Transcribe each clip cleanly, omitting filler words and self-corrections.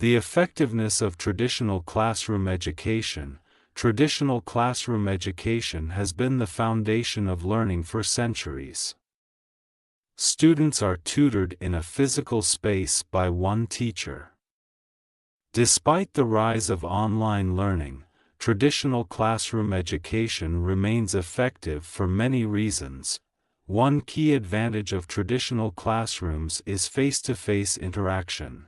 The effectiveness of traditional classroom education. Traditional classroom education has been the foundation of learning for centuries. Students are tutored in a physical space by one teacher. Despite the rise of online learning, traditional classroom education remains effective for many reasons. One key advantage of traditional classrooms is face-to-face interaction.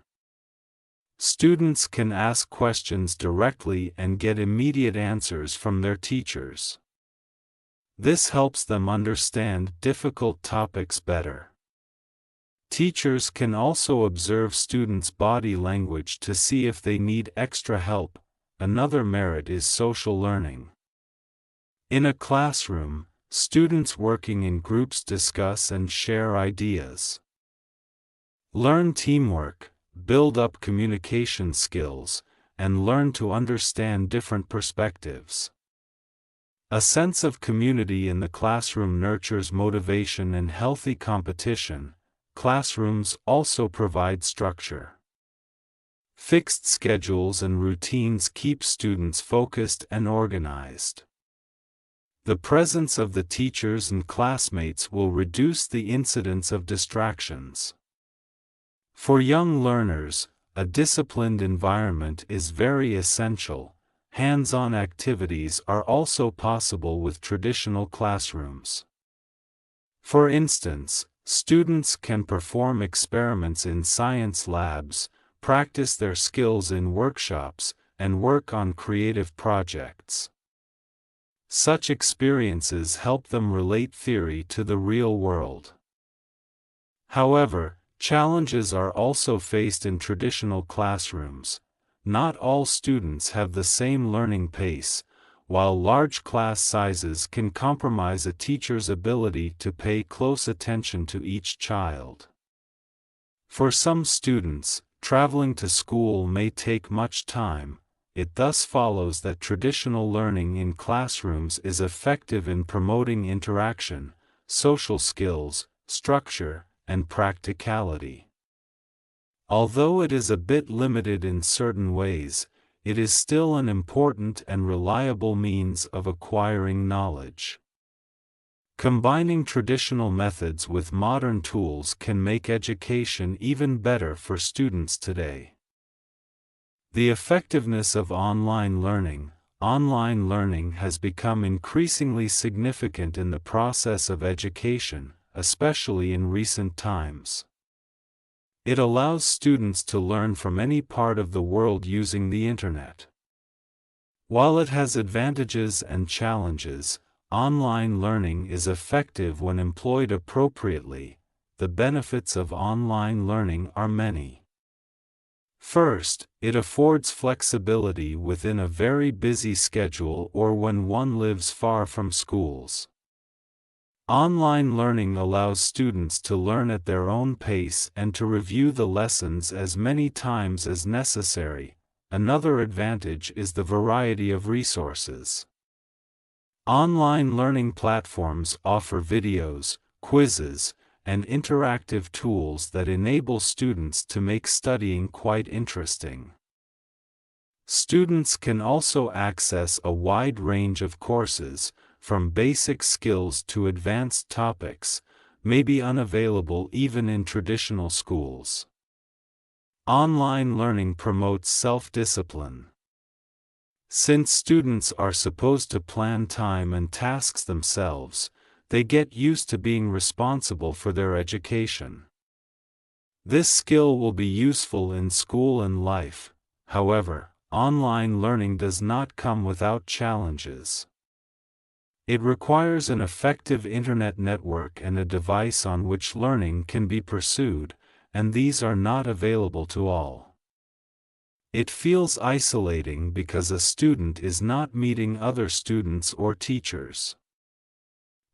Students can ask questions directly and get immediate answers from their teachers. This helps them understand difficult topics better. Teachers can also observe students' body language to see if they need extra help. Another merit is social learning. In a classroom, students working in groups discuss and share ideas. Learn teamwork, build up communication skills, and learn to understand different perspectives. A sense of community in the classroom nurtures motivation and healthy competition. Classrooms also provide structure. Fixed schedules and routines keep students focused and organized. The presence of the teachers and classmates will reduce the incidence of distractions. For young learners, a disciplined environment is very essential. Hands-on activities are also possible with traditional classrooms. For instance, students can perform experiments in science labs, practice their skills in workshops, and work on creative projects. Such experiences help them relate theory to the real world. However, challenges are also faced in traditional classrooms. Not all students have the same learning pace, while large class sizes can compromise a teacher's ability to pay close attention to each child. For some students, traveling to school may take much time. It thus follows that traditional learning in classrooms is effective in promoting interaction, social skills, structure, and practicality. Although it is a bit limited in certain ways, it is still an important and reliable means of acquiring knowledge. Combining traditional methods with modern tools can make education even better for students today. The effectiveness of online learning. Online learning has become increasingly significant in the process of education, especially in recent times. It allows students to learn from any part of the world using the Internet. While it has advantages and challenges, online learning is effective when employed appropriately. The benefits of online learning are many. First, it affords flexibility within a very busy schedule or when one lives far from schools. Online learning allows students to learn at their own pace and to review the lessons as many times as necessary. Another advantage is the variety of resources. Online learning platforms offer videos, quizzes, and interactive tools that enable students to make studying quite interesting. Students can also access a wide range of courses, from basic skills to advanced topics, may be unavailable even in traditional schools. Online learning promotes self-discipline. Since students are supposed to plan time and tasks themselves, they get used to being responsible for their education. This skill will be useful in school and life. However, online learning does not come without challenges. It requires an effective internet network and a device on which learning can be pursued, and these are not available to all. It feels isolating because a student is not meeting other students or teachers.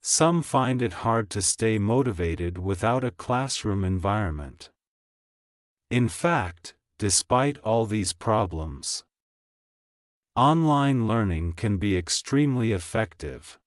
Some find it hard to stay motivated without a classroom environment. In fact, despite all these problems, online learning can be extremely effective.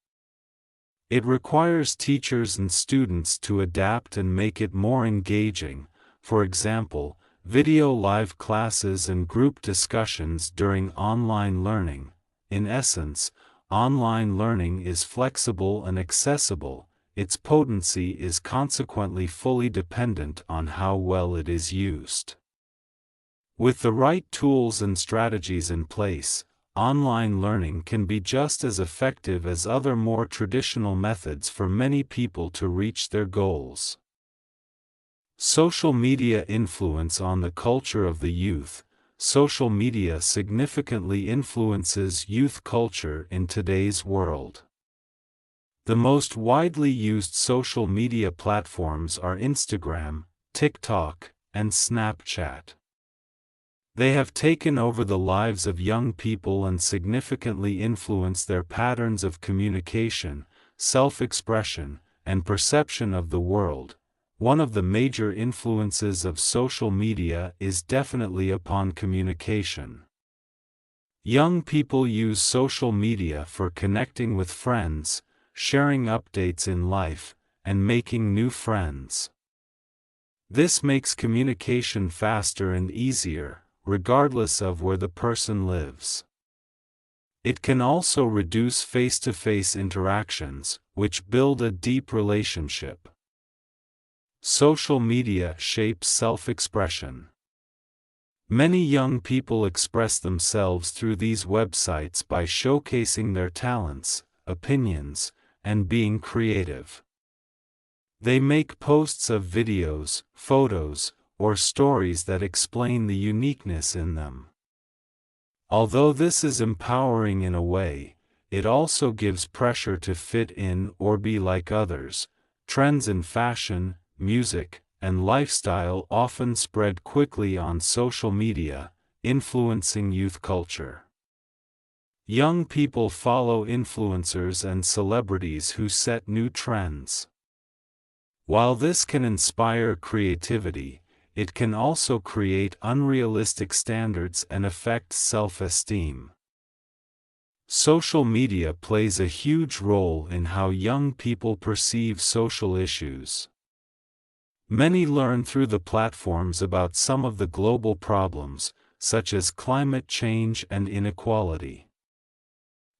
It requires teachers and students to adapt and make it more engaging. For example, video live classes and group discussions during online learning. In essence, online learning is flexible and accessible. Its potency is consequently fully dependent on how well it is used. With the right tools and strategies in place, online learning can be just as effective as other more traditional methods for many people to reach their goals. Social media influence on the culture of the youth. Social media significantly influences youth culture in today's world. The most widely used social media platforms are Instagram, TikTok, and Snapchat. They have taken over the lives of young people and significantly influenced their patterns of communication, self-expression, and perception of the world. One of the major influences of social media is definitely upon communication. Young people use social media for connecting with friends, sharing updates in life, and making new friends. This makes communication faster and easier, regardless of where the person lives. It can also reduce face-to-face interactions, which build a deep relationship. Social media shapes self-expression. Many young people express themselves through these websites by showcasing their talents, opinions, and being creative. They make posts of videos, photos, or stories that explain the uniqueness in them. Although this is empowering in a way, it also gives pressure to fit in or be like others. Trends in fashion, music, and lifestyle often spread quickly on social media, influencing youth culture. Young people follow influencers and celebrities who set new trends. While this can inspire creativity, it can also create unrealistic standards and affect self-esteem. Social media plays a huge role in how young people perceive social issues. Many learn through the platforms about some of the global problems, such as climate change and inequality.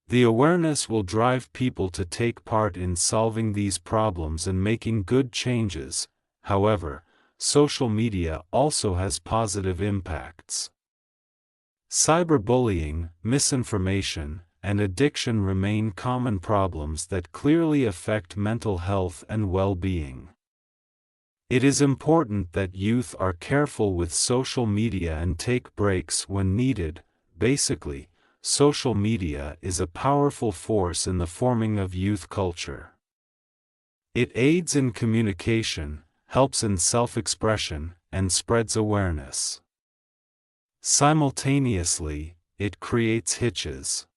The awareness will drive people to take part in solving these problems and making good changes. However, social media also has positive impacts. Cyberbullying, misinformation, and addiction remain common problems that clearly affect mental health and well-being. It is important that youth are careful with social media and take breaks when needed. Basically, social media is a powerful force in the forming of youth culture. It aids in communication, helps in self-expression, and spreads awareness. Simultaneously, it creates hitches.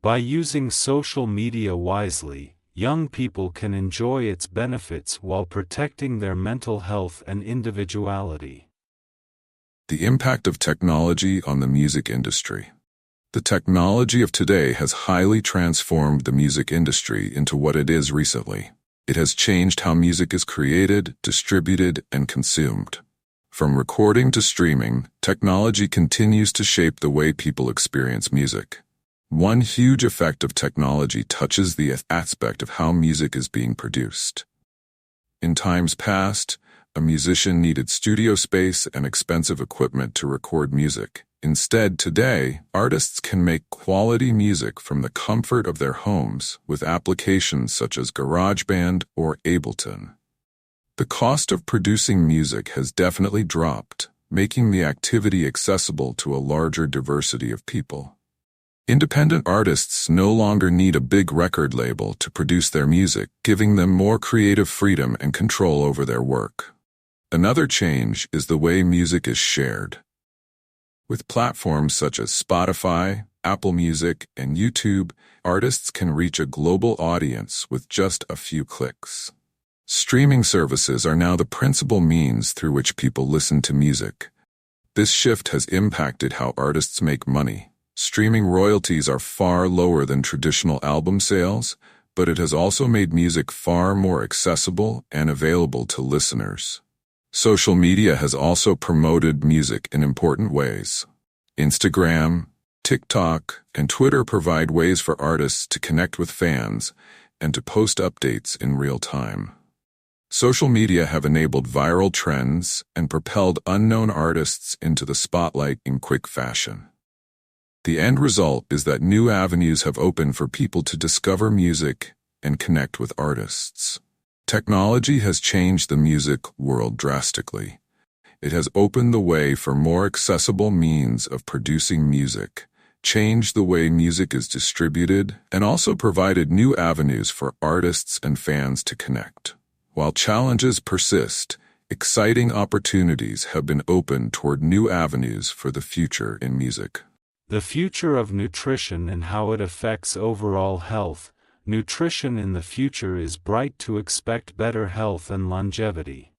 By using social media wisely, young people can enjoy its benefits while protecting their mental health and individuality. The impact of technology on the music industry. The technology of today has highly transformed the music industry into what it is recently. It has changed how music is created, distributed, and consumed. From recording to streaming, technology continues to shape the way people experience music. One huge effect of technology touches the aspect of how music is being produced. In times past, a musician needed studio space and expensive equipment to record music. Instead, today, artists can make quality music from the comfort of their homes with applications such as GarageBand or Ableton. The cost of producing music has definitely dropped, making the activity accessible to a larger diversity of people. Independent artists no longer need a big record label to produce their music, giving them more creative freedom and control over their work. Another change is the way music is shared. With platforms such as Spotify, Apple Music, and YouTube, artists can reach a global audience with just a few clicks. Streaming services are now the principal means through which people listen to music. This shift has impacted how artists make money. Streaming royalties are far lower than traditional album sales, but it has also made music far more accessible and available to listeners. Social media has also promoted music in important ways. Instagram, TikTok, and Twitter provide ways for artists to connect with fans and to post updates in real time. Social media have enabled viral trends and propelled unknown artists into the spotlight in quick fashion. The end result is that new avenues have opened for people to discover music and connect with artists. Technology has changed the music world drastically. It has opened the way for more accessible means of producing music, changed the way music is distributed, and also provided new avenues for artists and fans to connect. While challenges persist, exciting opportunities have been opened toward new avenues for the future in music. The future of nutrition and how it affects overall health. Nutrition in the future is bright to expect better health and longevity.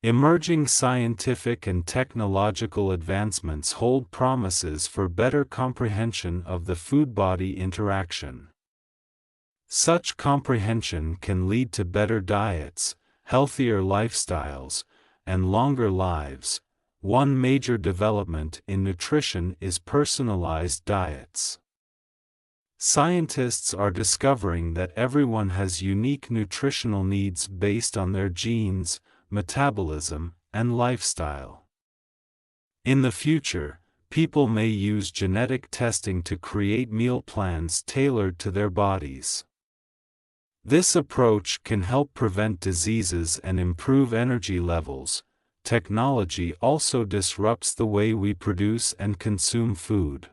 Emerging scientific and technological advancements hold promises for better comprehension of the food-body interaction. Such comprehension can lead to better diets, healthier lifestyles, and longer lives. One major development in nutrition is personalized diets. Scientists are discovering that everyone has unique nutritional needs based on their genes, metabolism, and lifestyle. In the future, people may use genetic testing to create meal plans tailored to their bodies. This approach can help prevent diseases and improve energy levels. Technology also disrupts the way we produce and consume food.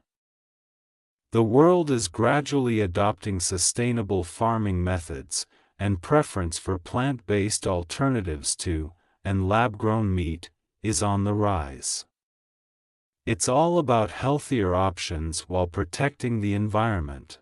The world is gradually adopting sustainable farming methods, and preference for plant-based alternatives to, and lab-grown meat, is on the rise. It's all about healthier options while protecting the environment.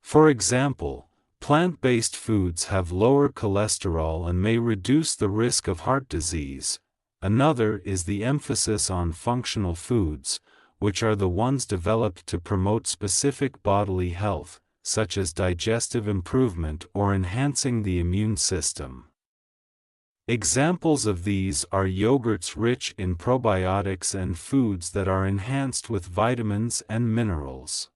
For example, plant-based foods have lower cholesterol and may reduce the risk of heart disease. Another is the emphasis on functional foods, which are the ones developed to promote specific bodily health, such as digestive improvement or enhancing the immune system. Examples of these are yogurts rich in probiotics and foods that are enhanced with vitamins and minerals.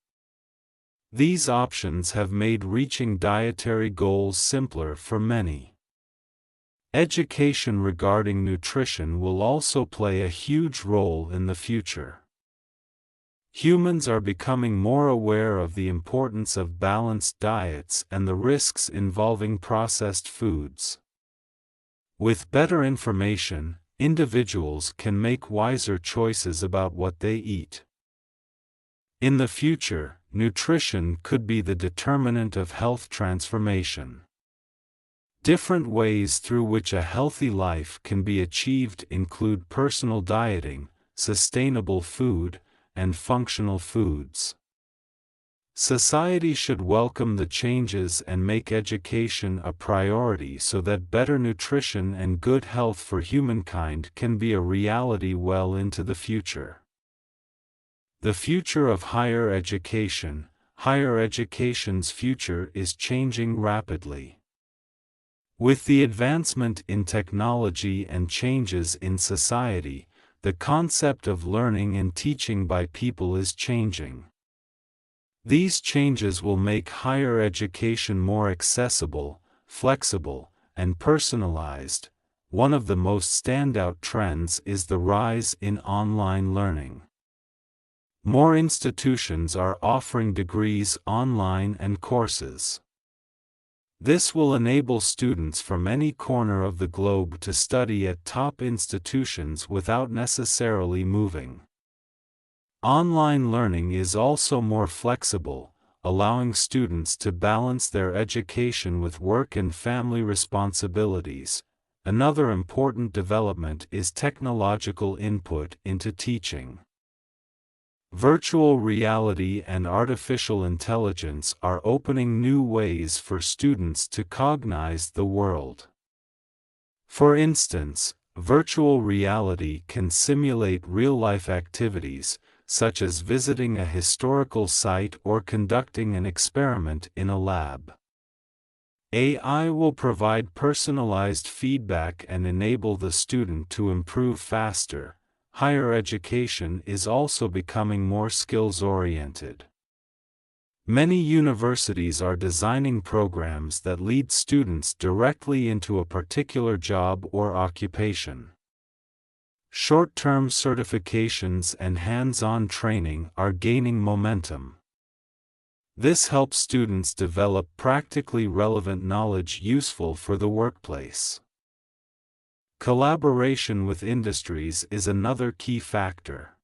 These options have made reaching dietary goals simpler for many. Education regarding nutrition will also play a huge role in the future. Humans are becoming more aware of the importance of balanced diets and the risks involving processed foods. With better information, individuals can make wiser choices about what they eat. In the future, nutrition could be the determinant of health transformation. Different ways through which a healthy life can be achieved include personal dieting, sustainable food, and functional foods. Society should welcome the changes and make education a priority so that better nutrition and good health for humankind can be a reality well into the future. The future of higher education. Higher education's future is changing rapidly. With the advancement in technology and changes in society, the concept of learning and teaching by people is changing. These changes will make higher education more accessible, flexible, and personalized. One of the most standout trends is the rise in online learning. More institutions are offering degrees online and courses. This will enable students from any corner of the globe to study at top institutions without necessarily moving. Online learning is also more flexible, allowing students to balance their education with work and family responsibilities. Another important development is technological input into teaching. Virtual reality and artificial intelligence are opening new ways for students to cognize the world. For instance, virtual reality can simulate real-life activities, such as visiting a historical site or conducting an experiment in a lab. AI will provide personalized feedback and enable the student to improve faster. Higher education is also becoming more skills-oriented. Many universities are designing programs that lead students directly into a particular job or occupation. Short-term certifications and hands-on training are gaining momentum. This helps students develop practically relevant knowledge useful for the workplace. Collaboration with industries is another key factor.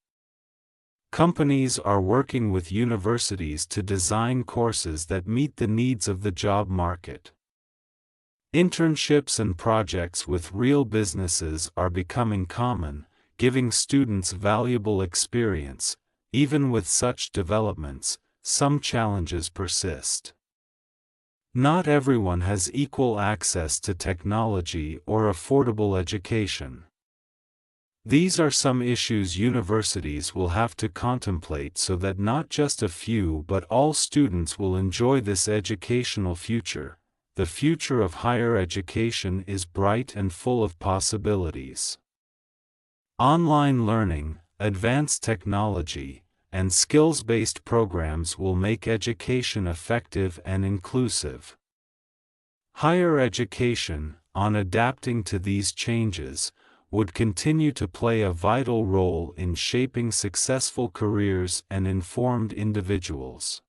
Companies are working with universities to design courses that meet the needs of the job market. Internships and projects with real businesses are becoming common, giving students valuable experience. Even with such developments, some challenges persist. Not everyone has equal access to technology or affordable education. These are some issues universities will have to contemplate so that not just a few but all students will enjoy this educational future. The future of higher education is bright and full of possibilities. Online learning, advanced technology, and skills-based programs will make education effective and inclusive. Higher education, on adapting to these changes, would continue to play a vital role in shaping successful careers and informed individuals.